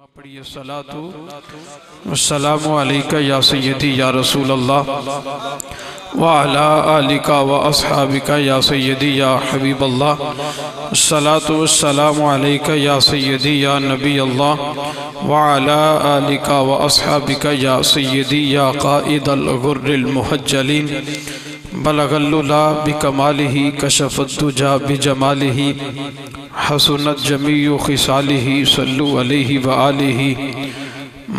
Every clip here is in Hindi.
पढ़िए सलातु वस्सलामु अलैका या सय्यदी या रसूल अल्लाह व अला आलिका व अस्हाबिका या सय्यदी या हबीब अल्लाह। सलातु वस्सलामु अलैका या सय्यदी या नबी अल्लाह व अला आलिका व अस्हाबिका या सय्यदी या क़ाइदल गुर्रिल मुहज्जलीन। बलगल्लुला बिकमालिही कशफद्दुजा बिजमालिही हसनत जमीउ खिसालिही सल्लु अलैहि व आलिही।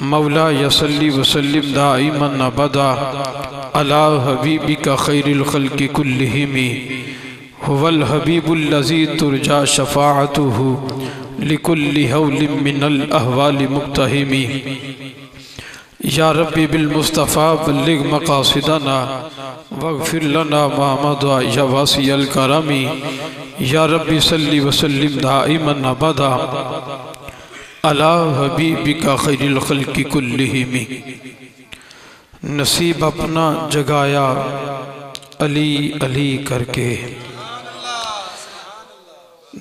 मौला यसल्ली वसल्लिम दाइमन अबदा अला हबीबिका खैरिल खल्क़ि कुल्लिहिमी हुवल हबीबुल्लज़ी तुरजा शफ़ाअतुहु लिकुल्लि हौलिम मिनल अहवालि मुक्तहिमी। या रब्बी बिल मुस्तफ़ा बल्लिग मक़ासिदना वग़फ़िर लना मा मदा या वासिअल करमी। या रब्बी सल्ली वसल्लिम दाइमन अबदा अला हबीबिका खैरिल खल्क़ि कुल्लिहिमी। नसीब अपना जगाया अली अली करके,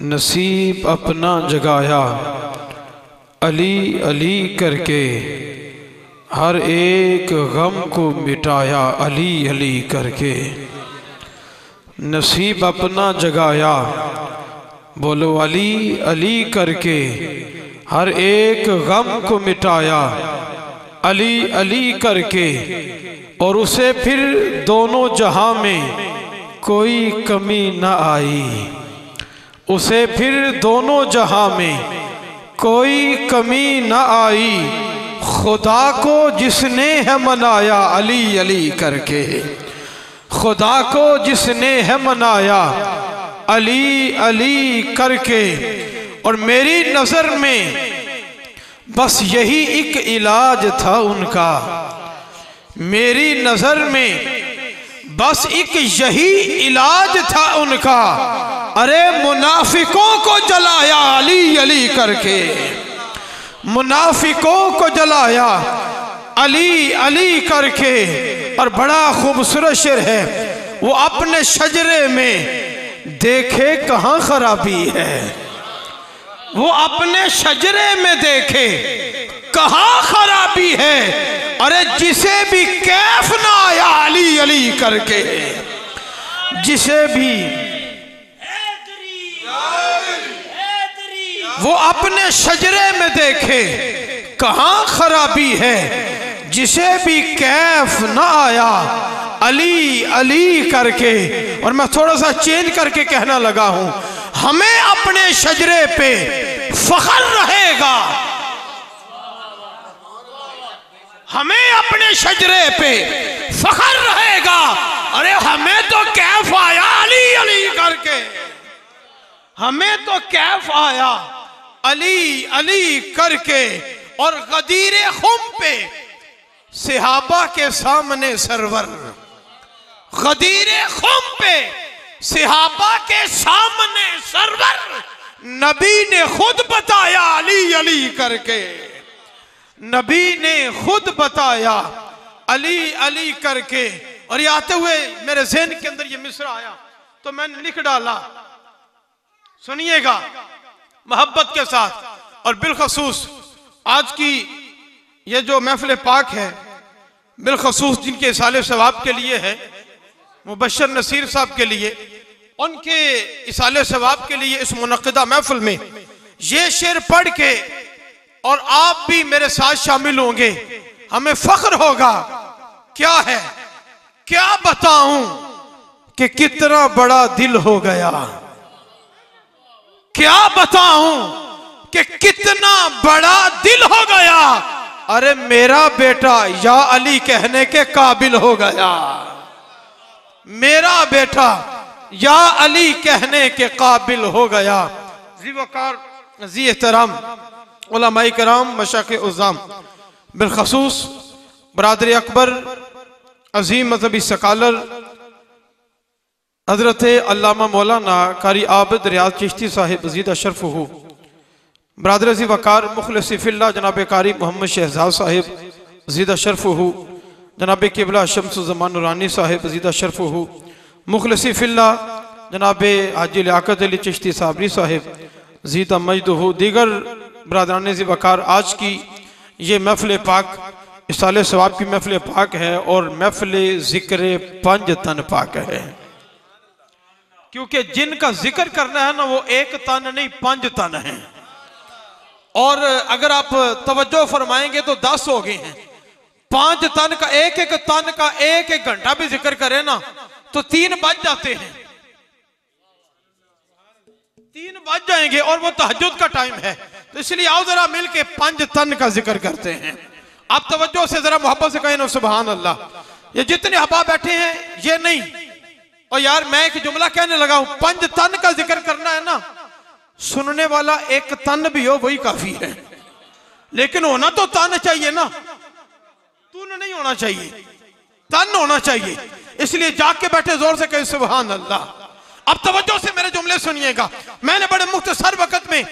नसीब अपना जगाया अली अली करके, हर एक गम को मिटाया अली अली करके। नसीब अपना जगाया बोलो अली अली करके, हर एक गम को मिटाया अली अली करके। और उसे फिर दोनों जहां में कोई कमी न आई, उसे फिर दोनों जहां में कोई कमी न आई। खुदा को जिसने है मनाया अली अली करके, खुदा को जिसने है मनाया अली अली करके। और मेरी नजर में बस यही एक इलाज था उनका, मेरी नजर में बस एक यही इलाज था उनका। अरे मुनाफिकों को जलाया अली अली करके, मुनाफिकों को जलाया अली अली करके। और बड़ा खूबसूरत शेर है, वो अपने शजरे में देखे कहाँ खराबी है, वो अपने शजरे में देखे कहाँ खराबी है। अरे जिसे भी कैफ ना आया अली अली करके, जिसे भी वो अपने शजरे में देखे कहाँ खराबी है। जिसे भी कैफ ना आया अली अली करके। और मैं थोड़ा सा चेंज करके कहना लगा हूं, हमें अपने शजरे पे फख्र रहेगा, हमें अपने शजरे पे फख्र रहेगा। अरे हमें तो कैफ आया अली अली करके, हमें तो कैफ आया अली अली करके। और गदीरे खुम पे सहाबा के सामने सरवर, गदीरे खुम पे सहाबा के सामने सरवर, नबी ने खुद बताया अली अली करके, नबी ने खुद बताया अली अली करके। और ये आते हुए मेरे ज़हन के अंदर ये मिसरा आया तो मैंने लिख डाला, सुनिएगा मोहब्बत के साथ। और बिलखसूस आज की ये जो महफिल पाक है, बिलखसूस जिनके इसाले सवाब के लिए है, मुबश्शिर नसीर साहब के लिए, उनके इसाले सवाब के लिए इस मुनक़्क़िदा महफिल में ये शेर पढ़ के और आप भी मेरे साथ शामिल होंगे, हमें फख्र होगा। क्या है, क्या बताऊं कि कितना बड़ा दिल हो गया, क्या बताऊं कि कितना बड़ा दिल हो गया। अरे मेरा बेटा या अली कहने के काबिल हो गया, मेरा बेटा या अली कहने के काबिल हो गया। जी वकार जी एहतराम उलमाए किराम मशाइख़ उज़्ज़ाम, बिलखसूस बरादर अकबर अजीम मजहबी सकालर हजरत अल्लामा मौलाना कारी आबिद रियाज चिश्ती साहिब ज़ीद अशरफ हो, बरादर अज़ी वकार मुखलिस फिल्लाह जनाब कारी मोहम्मद शहजाद साहिब ज़ीद अशरफ हो, जनाब किबला शम्स ज़मान नूरानी साहिब ज़ीद अशरफ हो, मुखलिस फिल्लाह जनाब हाजी लियाकत अली चिश्ती साबरी साहिब ज़ीद मजद हो, दीगर बरादरान ज़ी वक़ार, आज की ये महफ़िल पाक इसाले सवाब की महफ़िल पाक है और महफ़िल ज़िक्र पंज तन पाक है, क्योंकि जिनका जिक्र करना है ना वो एक तन नहीं 5 तन है। और अगर आप तवज्जो फरमाएंगे तो 10 हो गए हैं। 5 तन का एक तन का एक घंटा भी जिक्र करे ना तो 3 बज जाते हैं, 3 बज जाएंगे और वो तहज्जुद का टाइम है। तो इसलिए आओ जरा मिलके 5 तन का जिक्र करते हैं। आप तवज्जो से जरा मोहब्बत से कहें ना सुभान अल्लाह। ये जितने अहबाब बैठे हैं ये नहीं, और यार मैं एक जुमला कहने लगा हूं, 5 तन का जिक्र करना है ना, सुनने वाला 1 तन भी हो वही काफी है, लेकिन होना तो तन चाहिए ना, तून नहीं होना चाहिए, तन होना चाहिए। इसलिए जाग के बैठे जोर से कहें सुभान अल्लाह। अब तवज्जो से मेरे जुमले सुनिएगा। मैंने बड़े मुख्तसर वक्त में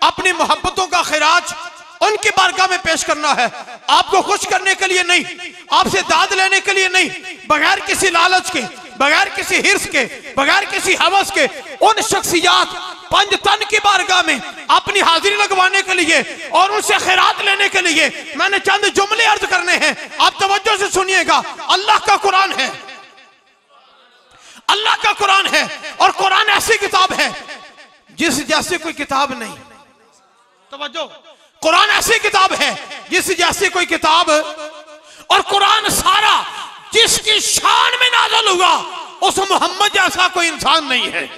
अपनी मोहब्बतों का खिराज उनकी बारगाह में पेश करना है, आपको खुश करने के लिए नहीं, आपसे दाद लेने के लिए नहीं, बगैर किसी लालच के, बगैर किसी हिर्स के, बगैर किसी हवस के उन शख्सियात 5 तन की बारगाह में अपनी हाजिरी लगवाने के लिए और उनसे खैरात लेने के लिए मैंने चंद जुमले अर्ज करने हैं। आप तवज्जो से सुनिएगा। अल्लाह का कुरान है, अल्लाह का कुरान है, और कुरान ऐसी किताब है जिस जैसी कोई किताब नहीं। तवज्जो, कुरान ऐसी किताब है जिस जैसी कोई किताब, और कुरान सारा जिसकी शान में नाज़िल हुआ उस मोहम्मद जैसा कोई इंसान नहीं है,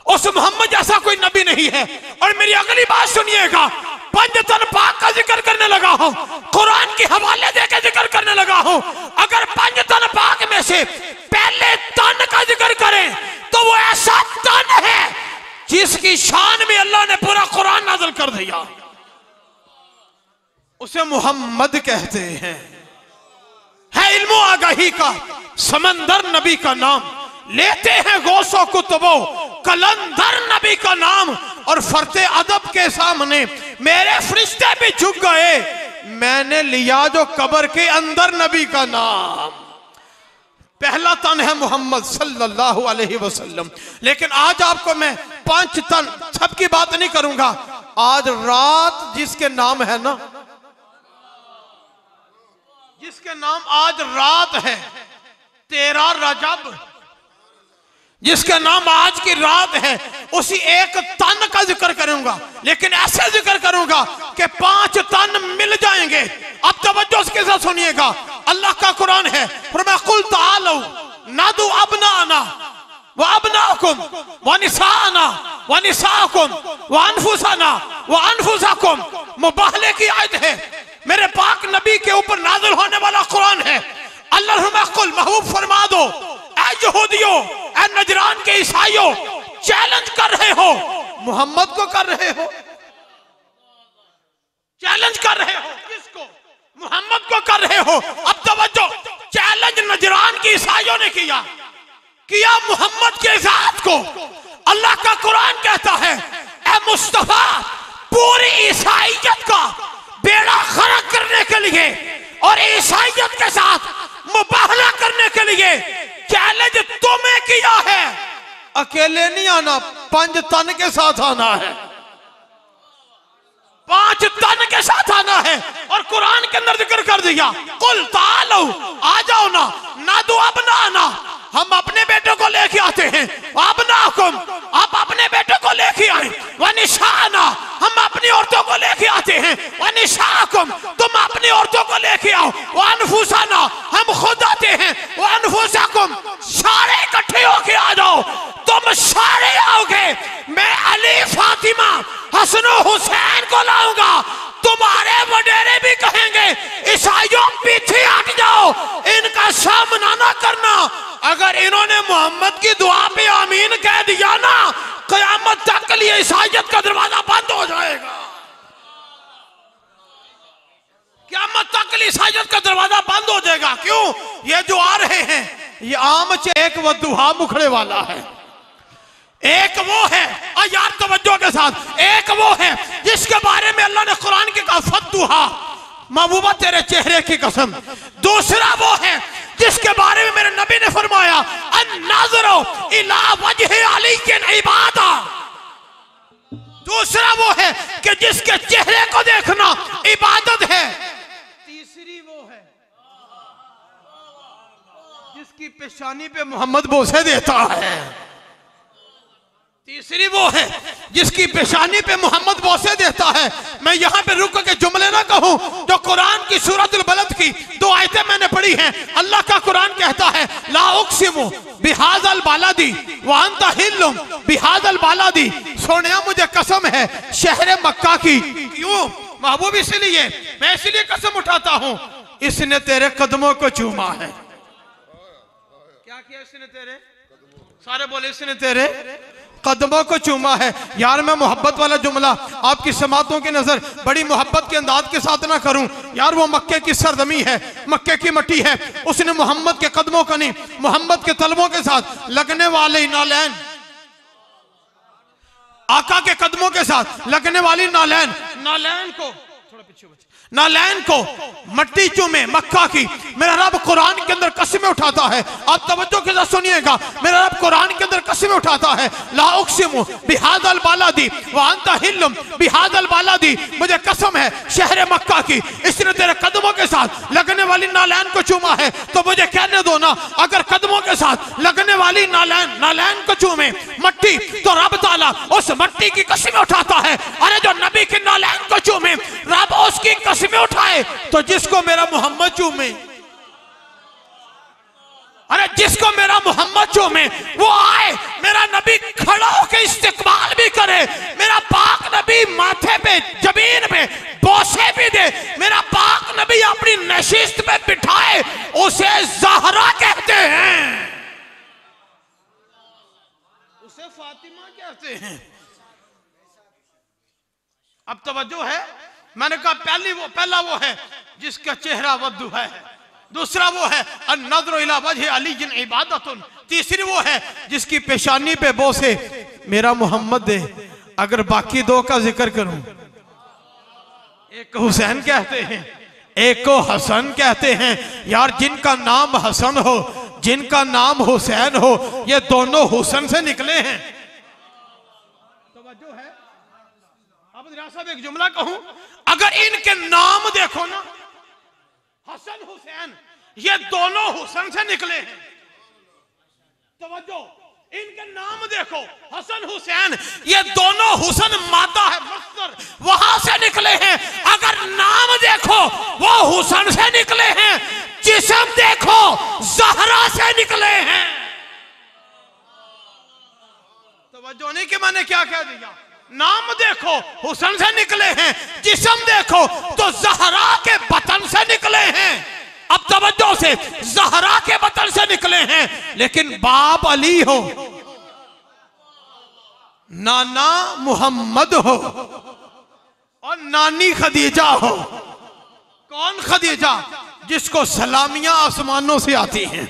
उस मोहम्मद जैसा कोई नबी नहीं है। और मेरी अगली बात सुनिएगा, 5 तन पाक का जिक्र करने लगा हूं, कुरान के हवाले देकर जिक्र करने लगा हूं। अगर 5 तन पाक में से पहले तन का जिक्र करें तो वो ऐसा तन है जिसकी शान में अल्लाह ने पूरा कुरान नाज़िल कर दिया, उसे मोहम्मद कहते हैं। है इल्मो आगाही का समंदर नबी का नाम, लेते हैं गौसो कुतुबो कलंदर नबी का नाम, और फरते अदब के सामने मेरे फरिश्ते भी झुक गए, मैंने लिया जो कब्र के अंदर नबी का नाम। पहला तन है मोहम्मद सल्लल्लाहु अलैहि वसल्लम। लेकिन आज आपको मैं 5 तन सबकी बात नहीं करूंगा। आज रात जिसके नाम है ना, जिसके नाम आज रात है 13 रजब, जिसके नाम आज की रात है, उसी एक तन का जिक्र करूंगा, लेकिन ऐसे जिक्र करूंगा कि 5 तन मिल जाएंगे। अब तवज्जो के साथ सुनिएगा। अल्लाह का कुरान है, फरमाया कुल तालो नादु अबनाना व अबनाकुम व निसाना व निसाकुम व अनफुसना व अनफुसकुम। मुबाहले की आयत है, मेरे पाक नबी के ऊपर नाज़िल होने वाला कुरान है। अल्लाह कुल महबूब फरमा दो, ऐ यहूदियों, ऐ नजरान के ईसाइयों, चैलेंज कर रहे हो, मोहम्मद को कर रहे हो, चैलेंज कर रहे हो, किसको? मोहम्मद को कर रहे हो। अब तवज्जो, चैलेंज नजरान के ईसाइयों ने किया मोहम्मद के जात को। अल्लाह का कुरान कहता है, ऐ मुस्तफा, पूरी ईसाइयत का बेड़ा खड़ा करने के लिए और ईसाइयत के साथ मुबाहला करने के लिए चैलेंज तुम्हें किया है। अकेले नहीं आना, 5 तन के साथ आना है, 5 तन के साथ आना है। और कुरान के अंदर जिक्र कर दिया, कुल तालो, आ जाओ ना, नादु अबनाना, हम अपने बेटों को लेके आते हैं, अबनाकुम, आप अपने बेटों को लेके आए, व निशाना, हम अपनी औरतों को लेके आते हैं, व निशाकुम, तुम अपनी औरतों को लेके आओ, व अनफुसना, हम खुद आते हैं, व अनफुसकुम, सारे इकट्ठे होके आ जाओ, तुम सारे आओगे, मैं अली, फातिमा, हसन हुसैन को लाऊंगा, तुम्हारे वडेरे भी कहेंगे ईसाइयों पीछे हट जाओ, इनका सामना ना करना। अगर इन्होंने मोहम्मद की दुआ पे आमीन कह दिया ना, क़यामत तक के लिए ईसाइयत का दरवाजा बंद हो जाएगा, क़यामत तक के लिए ईसाइयत का दरवाजा बंद हो जाएगा। क्यों? ये जो आ रहे हैं ये आम चेक व दुहा मुखड़े वाला है। एक वो है, यार तवज्जो के साथ, एक वो है जिसके बारे में अल्लाह ने कुरान के कहा फद्दुहा, महबूबा तेरे चेहरे की कसम। दूसरा वो है जिसके बारे में मेरे नबी ने फरमाया अन्नाज़रो इला वजह अली के इबादा। दूसरा वो है कि जिसके चेहरे को देखना इबादत है। तीसरी वो है जिसकी पेशानी पे मोहम्मद बोसे देता है। तीसरी वो है जिसकी पेशानी पे मोहम्मद बोसे देता है। मैं यहाँ पे रुक के जुमले ना कहूँ, जो कुरान की सूरतुल बलद की 2 आयतें मैंने पढ़ी हैं। अल्लाह का कुरान कहता है ला उक़सिमु बिहाज़ल बालादी व अंता हिल्लुम बिहाज़ल बालादी। सोनिया मुझे कसम है शहर मक्का की। क्यों महबूब? इसलिए मैं इसलिए कसम उठाता हूँ, इसने तेरे कदमों को चूमा है। क्या किया इसने तेरे? सारे बोले इसने तेरे कदमों को चूमा है। यार मैं मोहब्बत वाला जुमला आपकी समातों की नजर बड़ी मोहब्बत के अंदाज के साथ ना करूं। यार वो मक्के की सरजमी है, मक्के की मट्टी है। उसने मोहम्मद के कदमों का नहीं, मोहम्मद के तलबों के साथ लगने वाले नालैन, आका के कदमों के साथ लगने वाली नालैन, नालैन को थोड़ा पीछे बच, नालैन को मट्टी चूमे मक्का की। मेरा रब कुरान के अंदर कसमें उठाता है। आप तवज्जो के साथ सुनिएगा, मेरा रब कुरान के अंदर कसमें उठाता है ला उक़सिमु बिहाज़ल बालादी व अंता हिल्लुम बिहाज़ल बालादी। मुझे कसम है शहर मक्का की, इसने तेरे कदमों के साथ लगने वाली नालैन को चूमा है। तो मुझे कहने दो ना, अगर कदमों के साथ लगने वाली नालैन को चूमे मट्टी, तो रब ताला उस मट्टी की कसमें उठाता है। अरे जो नबी की नालैन को चूमे रब उसकी कसमें उठाए, तो जिसको मेरा मोहम्मद चूमे, अरे जिसको मेरा मोहम्मद चूमे वो आए, मेरा नबी खड़ा होकर इस्तिकबाल भी करे, मेरा पाक नबी माथे पे जमीन पे बोसे भी दे, मेरा पाक नबी अपनी नशिस्त पे बिठाए, उसे ज़हरा कहते हैं, उसे फातिमा कहते हैं। अब तवज्जो है, मैंने कहा पहला वो है जिसका चेहरा वद्दू है, दूसरा वो है अन्नज़्रु इला वजहि अलीय्यिन इबादतुन, तीसरी वो है जिसकी पेशानी पे बोसे मेरा मोहम्मद दे। अगर बाकी 2 का जिक्र करूं, एक को हुसैन कहते हैं, एक को हसन कहते हैं। यार जिनका नाम हसन हो, जिनका नाम हुसैन हो, ये दोनों हुसन से निकले हैं। तवज्जो है। अब जरा साहब एक जुमला कहूं, अगर इनके नाम देखो ना, हसन हुसैन, ये दोनों हुसन से निकले हैं। तवज्जो, इनके नाम देखो हसन हुसैन, ये दोनों हुसन मादा है मस्तर, वहां से निकले हैं। अगर नाम देखो वो हुसन से निकले हैं, जिस्म देखो ज़हरा से निकले हैं। तवज्जो नहीं कि मैंने क्या कह दिया, नाम देखो हुसन से निकले हैं, जिस्म देखो तो ज़हरा के बतन से निकले हैं। अब तवज्जो से, ज़हरा के बतन से निकले हैं, लेकिन बाप अली हो, नाना मोहम्मद हो और नानी खदीजा हो। कौन खदीजा? जिसको सलामियां आसमानों से आती हैं,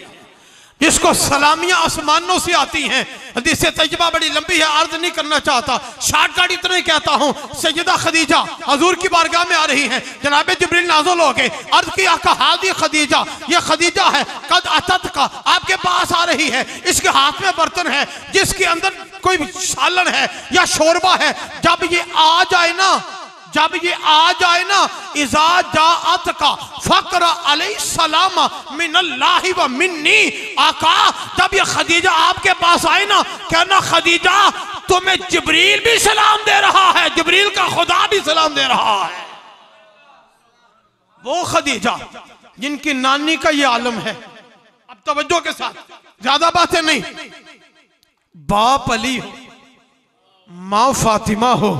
जिसको सलामियां आसमानों से आती हैं। हदीस तैयबा बड़ी लंबी है, अर्ज नहीं करना चाहता, शॉर्टकट इतना ही कहता हूं। सैयदा खदीजा हजूर की बारगाह में आ रही हैं, जनाबे जिब्रील नाज़िल हो गए, अर्ज किया हादी खदीजा, ये खदीजा है कद अतत का, आपके पास आ रही है, इसके हाथ में बर्तन है जिसके अंदर कोई सालन है या शोरबा है। जब ये आ जाए ना, जब ये आ जाए ना, इज़ा जाअत का फ़क्र अलैहिस्सलाम मिनल्लाहि व मिन्नी, आका जब ये खदीजा आपके पास आए ना, कहना खदीजा तुम्हें जिब्रील भी सलाम दे रहा है, जिब्रील का खुदा भी सलाम दे रहा है। वो खदीजा जिनकी नानी का ये आलम है। अब तवज्जो के साथ, ज्यादा बातें नहीं, बाप अली हो, माँ फातिमा हो,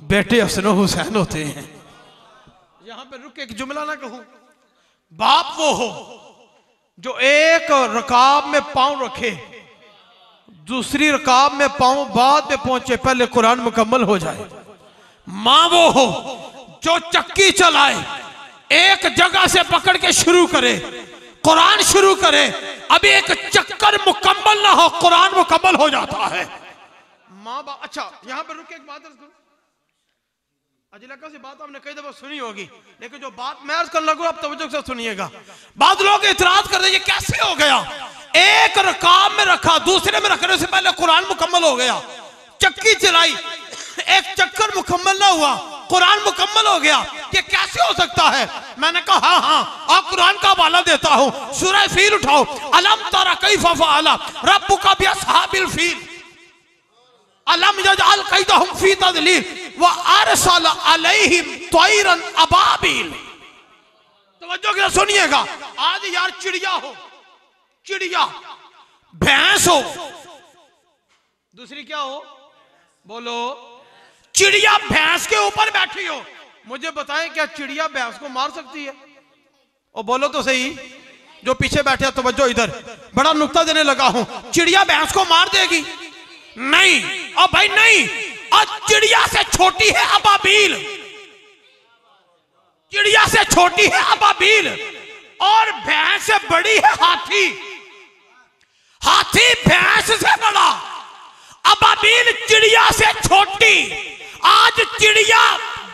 बेटे हसन हुसैन होते हैं। यहां पे रुक एक जुमला ना कहूं, बाप वो हो जो एक रकाब में पांव रखे, दूसरी रकाब में पांव बाद में पहुंचे, पहले कुरान मुकम्मल हो जाए। मां वो हो जो चक्की चलाए, एक जगह से पकड़ के शुरू करे, कुरान शुरू करे, अभी एक चक्कर मुकम्मल ना हो, कुरान मुकम्मल हो जाता है। माँ बाप, अच्छा यहां पर रुक एक बात करूं, अजलका से बात आपने कई दफा सुनी होगी, लेकिन जो बात मैं अर्ज करने लगूं आप तवज्जो से सुनिएगा। बाद लोग इतराज कर रहे हैं ये कैसे हो गया, एक रकाब में रखा, दूसरे में रखने से पहले कुरान मुकम्मल हो गया, चक्की चलाई, एक चक्कर मुकम्मल ना हुआ, कुरान मुकम्मल हो गया, ये कैसे हो सकता है? मैंने कहा हाँ हाँ, आप कुरान का हवाला देता हूं, सूरह फील उठाओ, अलम तरा कैफ़ फ़अल रब्बुका बिअस्हाबिल फील अलम यजअल कैदहुम फी तदलील व अरसल अलैहिम तैरन अबाबिल। तवज्जो के सुनिएगा, आज यार चिड़िया हो, चिड़िया, भैंस हो, दूसरी क्या हो बोलो, चिड़िया भैंस के ऊपर बैठी हो, मुझे बताएं क्या चिड़िया भैंस को मार सकती है? और बोलो तो सही, जो पीछे बैठे हैं तवज्जो इधर, बड़ा नुक्ता देने लगा हूं, चिड़िया भैंस को मार देगी? नहीं, और भाई नहीं, और चिड़िया से छोटी है अबाबील, चिड़िया से छोटी है अबाबील, और भैंस से बड़ी है हाथी, हाथी भैंस से बड़ा, अबाबील चिड़िया से छोटी। आज चिड़िया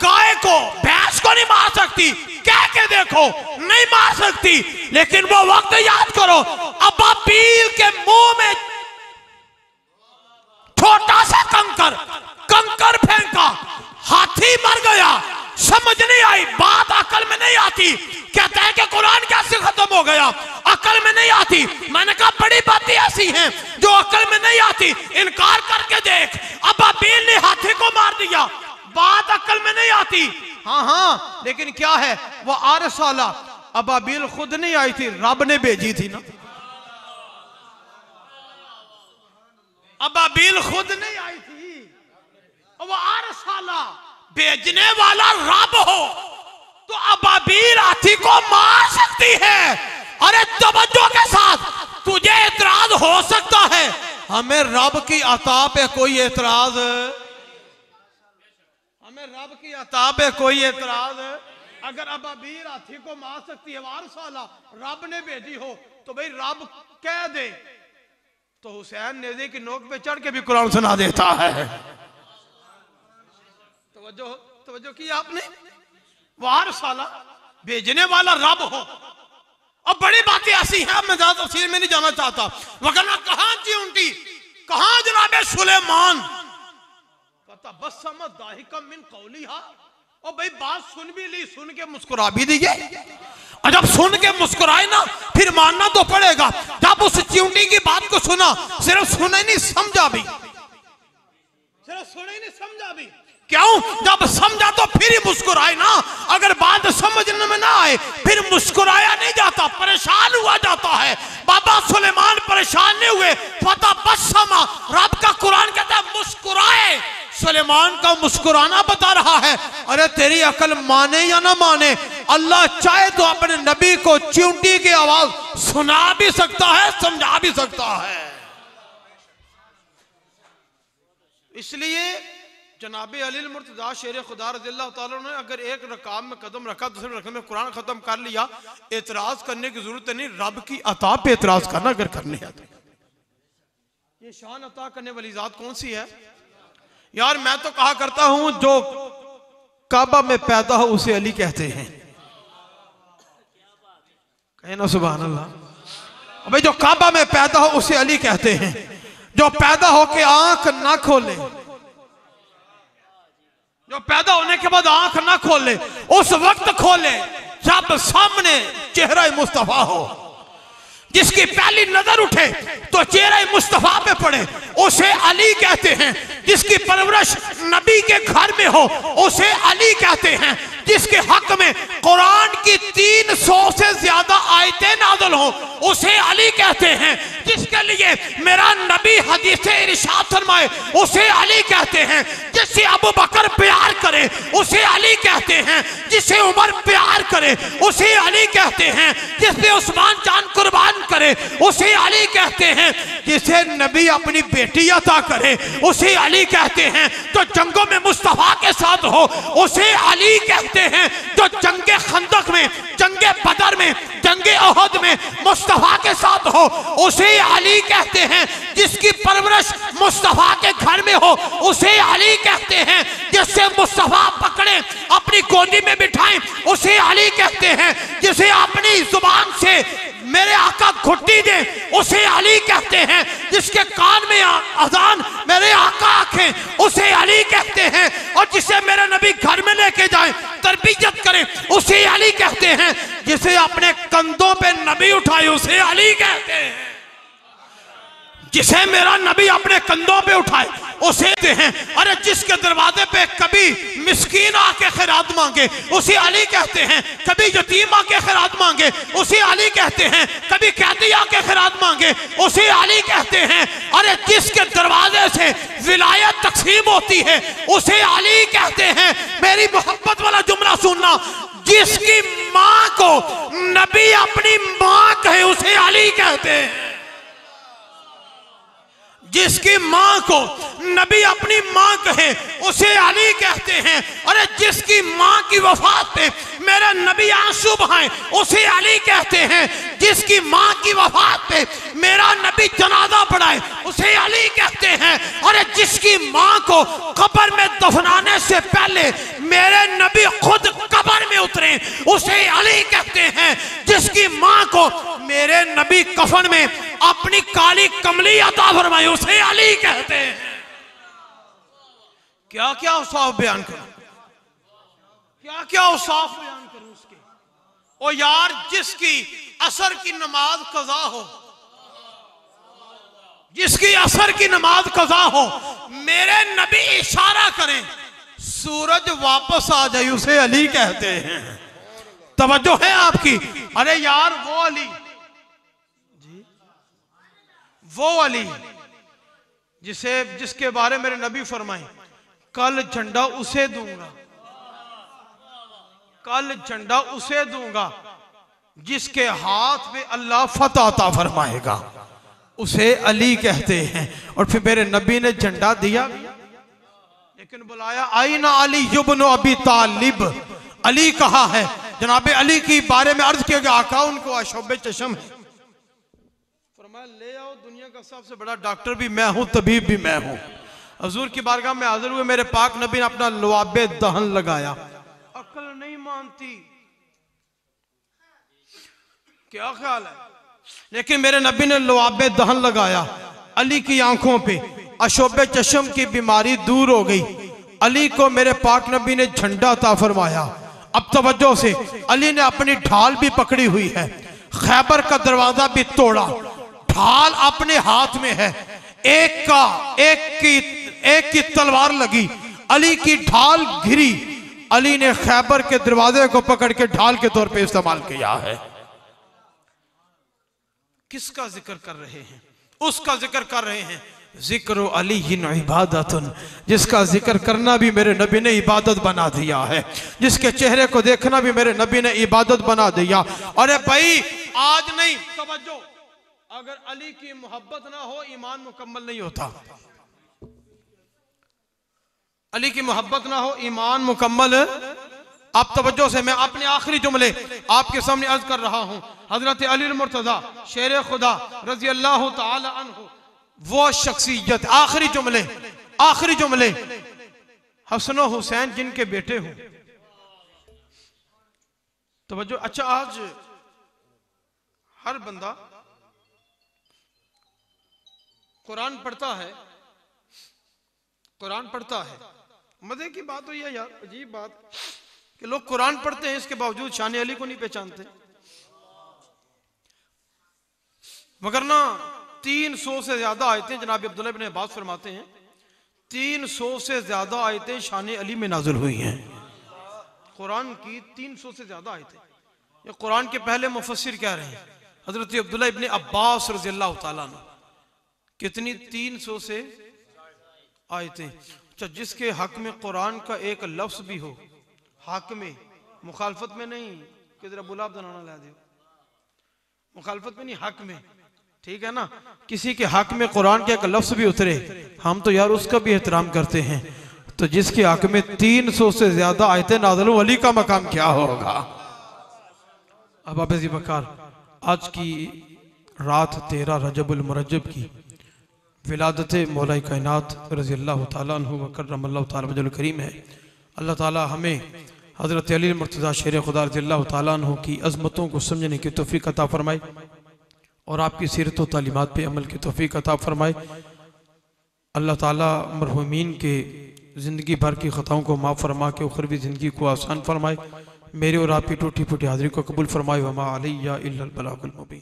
गाय को भैंस को नहीं मार सकती, कह के देखो नहीं मार सकती, लेकिन वो वक्त याद करो, अबाबील के मुंह में छोटा सा कंकर, कंकर फेंका, हाथी मर गया, समझ नहीं आई बात, अकल में नहीं आती, कहते हैं कि कुरान कैसे खत्म हो गया, अकल में नहीं आती। मैंने कहा बड़ी बातें ऐसी हैं जो अकल में नहीं आती, इनकार करके देख, अबाबील ने हाथी को मार दिया, बात अकल में नहीं आती। हाँ हाँ, लेकिन क्या है, वो अरसाला, अबाबील खुद नहीं आई थी, रब ने भेजी थी ना, अबाबील खुद नहीं आई थी, वो अरसाला, भेजने वाला रब हो तो अबाबील हाथी को मार सकती है। अरे तवज्जो के साथ, तुझे एतराज हो सकता है, हमें रब की अता पे कोई एतराज, हमें रब की अता पे कोई एतराज, अगर अबाबील हाथी को मार सकती है, वारसाला रब ने भेजी हो, तो भाई रब कह दे तो हुसैन नेज़े की नोक पे चढ़ के भी कुरान सुना देता है। तवज्जो की आपने, वारसाला भेजने वाला रब हो। अब बड़ी बातें ऐसी हैं, मैं ज्यादा तफसीर में नहीं जाना चाहता, वरना कहां चिंटी, कहां जनाबे सुलेमान, पता बस समझ दाहिका मिन कौलिहा, और भाई बात सुन भी ली, सुन के मुस्कुरा भी दी, और जब सुन के मुस्कुराए ना फिर मानना तो पड़ेगा। जब उस चिंटी की बात को सुना, सिर्फ सुना ही नहीं समझा भी, सिर्फ सुना ही नहीं समझा भी, क्यों? जब समझा तो फिर ही मुस्कुराए ना, अगर बात समझने में ना आए फिर मुस्कुराया नहीं जाता, परेशान हुआ जाता है। बाबा सुलेमान परेशान नहीं हुए, फता बस्समा, रब का कुरान कहता है मुस्कुराए, सुलेमान का मुस्कुराना बता रहा है। अरे तेरी अकल माने या ना माने, अल्लाह चाहे तो अपने नबी को चिंटी की आवाज सुना भी सकता है, समझा भी सकता है। इसलिए जनाबे अली मुर्तज़ा शेर खुदा रज़ियल्लाहु ताला ने अगर एक रकाम में कदम रखा, दूसरे रकाम में कुरान खत्म कर लिया, एतराज करने की जरूरत नहीं, रब की अता पे एतराज करना अगर करने है तो। ये शान अता करने वाली जात कौन सी है यार? मैं तो कहा करता हूं जो काबा में पैदा हो उसे अली कहते हैं, कहे ना सुभान अल्लाह। भाई जो काबा में पैदा हो उसे अली कहते हैं, जो पैदा हो के आंख ना खोले, जो पैदा होने के बाद आंख ना खोले, उस वक्त खोले जब सामने चेहरा मुस्तफा हो, जिसकी पहली नजर उठे तो चेहरा मुस्तफा पे पड़े उसे अली कहते हैं, जिसकी परवरिश नबी के घर में हो उसे अली कहते हैं, जिसके हक में कुरान की 300 से ज्यादा आयतें नाज़िल हो उसे अली कहते हैं, जिसके लिए मेरा नबी हदीस इरशाद फरमाए उसे अली कहते हैं, जिसे अबू बकर प्यार करे उसे अली कहते हैं, जिसे उमर प्यार करे उसे अली कहते हैं, जिसे उस्मान जान कुर्बान करे उसे अली कहते हैं, जिसे नबी अपनी बेटी अता करे उसे अली कहते हैं, जो जंगों में मुस्तफा के साथ हो उसे अली कहते हैं, जो जंगे खंदक में, जंगे बदर में, जंगे ओहद में मुस्तफा के साथ हो उसे अली कहते हैं, जिसकी परवरिश मुस्तफा के घर में हो उसे अली कहते हैं, जिससे मुस्तफा पकड़े अपनी गोदी में बिठाएं उसे अली कहते हैं, जिसे अपनी जुबान से मेरे आका घुट्टी दे उसे अली कहते हैं। जिसके कान में अजान मेरे आका आंखें उसे अली कहते हैं। और जिसे मेरे नबी घर में लेके जाए तरबियत करें उसे अली कहते हैं। जिसे अपने कंधों पे नबी उठाए उसे अली कहते हैं। जिसे मेरा नबी अपने कंधों पे उठाए उसे कहते हैं। अरे जिसके दरवाजे पे कभी मिस्कीन आके खैरात मांगे उसे अली कहते हैं। कभी यतीम आके खैरात मांगे उसे अली कहते हैं। कभी कैदी आके खैरात मांगे उसे अली कहते हैं। अरे जिसके दरवाजे से विलायत तकसीम होती है उसे अली कहते हैं। मेरी मोहब्बत वाला जुमला सुनना, जिसकी मां को नबी अपनी मां कहे उसे अली कहते हैं। जिसकी मां को नबी अपनी मां कहे उसे अली कहते हैं। अरे जिसकी मां की वफात पे मेरे नबी आंसू बहाए उसे अली कहते हैं। जिसकी मां की वफात पे मेरा नबी जनाजा पढ़ाए उसे अली कहते हैं। अरे जिसकी मां को कब्र में दफनाने से पहले मेरे नबी खुद कब्र में उतरे उसे अली कहते हैं। जिसकी मां को मेरे नबी कफन में अपनी काली कमली अता फरमाए उसे अली कहते हैं। क्या क्या औसाफ बयान करूं, क्या क्या औसाफ बयान करूं उसके। ओ यार, जिसकी असर की नमाज कज़ा हो, जिसकी असर की नमाज कज़ा हो, मेरे नबी इशारा करें सूरज वापस आ जाए उसे अली कहते हैं। तवज्जो है आपकी। अरे यार, वो अली, वो अली जिसके बारे मेरे नबी फरमाए कल झंडा उसे दूंगा, कल झंडा उसे दूंगा जिसके हाथ में अल्लाह फतह अता फरमाएगा, उसे अली कहते हैं। और फिर मेरे नबी ने झंडा दिया, लेकिन बुलाया आई ना अली युब्न अबी तालिब, अली कहा है। जनाबे अली की बारे में अर्ज किया गया आका उनको अशोबे चशम है। फरमाया ले आओ, दुनिया का सबसे बड़ा डॉक्टर भी मैं हूं, तबीब भी मैं हूं। हजूर की बारगाह में हाजिर हुए, मेरे पाक नबी ने अपना लुआबे दहन लगाया। अकल नहीं मानती, क्या ख्याल है, लेकिन मेरे नबी ने लुआबे दहन लगाया। अली की आंखों पे अशोबे चशम की बीमारी दूर हो गई। अली को मेरे पाक नबी ने झंडा अता फरमाया। अब तवज्जो से, अली ने अपनी ढाल भी पकड़ी हुई है, खैबर का दरवाजा भी तोड़ा, ढाल अपने हाथ में है। एक की तलवार लगी, अली की ढाल गिरी, अली ने खैबर के दरवाजे को पकड़ के ढाल के तौर पे इस्तेमाल किया है। किसका जिक्र कर रहे हैं? उसका जिक्र कर रहे हैं। जिक्र अली इबादतुन, जिसका जिक्र करना भी मेरे नबी ने इबादत बना दिया है, जिसके चेहरे को देखना भी मेरे नबी ने इबादत बना दिया। अरे भाई, आज नहीं, तवज्जो, अगर अली की मोहब्बत ना हो ईमान मुकम्मल नहीं होता। अली की मोहब्बत ना हो ईमान मुकम्मल। आप तवज्जो से, मैं अपने आखिरी जुमले आपके सामने अर्ज कर रहा हूं। हजरत अली मुर्तजा शेर खुदा रजी अल्लाह तआला अन्हु, वो शख्सियत, आखिरी जुमले, हसन हुसैन जिनके बेटे हो। तवज्जो। अच्छा, आज हर बंदा कुरान पढ़ता है, कुरान पढ़ता है। मजे की बात हुई है यार, अजीब बात कि लोग कुरान पढ़ते हैं, इसके बावजूद शान अली को नहीं पहचानते। मगर ना 300 से ज्यादा आयतें, जनाब अब्दुल्लाह इब्न अब्बास फरमाते हैं 300 से ज्यादा आयतें शान अली में नाजिल हुई हैं। कुरान की 300 से ज्यादा आयतें। ये कुरान के पहले मुफस्सिर कह रहे हैं, हजरत अब्दुल्लाह इब्न अब्बास रज़ी अल्लाह तआला अन्हु। कितनी? 300 से आयतें। अच्छा, जिसके हक में कुरान का एक लफ्ज भी हो, हक में, मुखालफत में नहीं कि जरा बुलाब बनाना ला दो, मुखालफत में नहीं, हक में, ठीक है ना। किसी के हक में कुरान के एक लफ्ज भी उतरे, हम तो यार उसका भी एहतराम करते हैं। तो जिसके हक में 300 से ज्यादा आयतें नाज़िल हुई, अली का मकाम क्या होगा। अब आप बकार, आज की रात 13 रजबुल मुरज्जब की विलादत मौला कायनात रज़ी अल्लाह तआला अन्हु व करमल्लाहु तआला वजहुल करीम है। अल्लाह ताला हमें हज़रत अली मुर्तज़ा शेर खुदा रज़ी अल्लाह तआला अन्हु की अज़मतों को समझने की तौफ़ीक़ अता फरमाए। और आपकी सीरत व तालीमात पे अमल की तौफीक अता फरमाए। अल्लाह ताला मरहूमीन के ज़िंदगी भर की ख़ताओं को माफ़ फरमा के उखरवी ज़िंदगी को आसान फरमाए। मेरे और आपकी टूटी फूटी हाज़िरी को कबूल फरमाए। वमा अलैया इल्लल बलागुल मुबीन।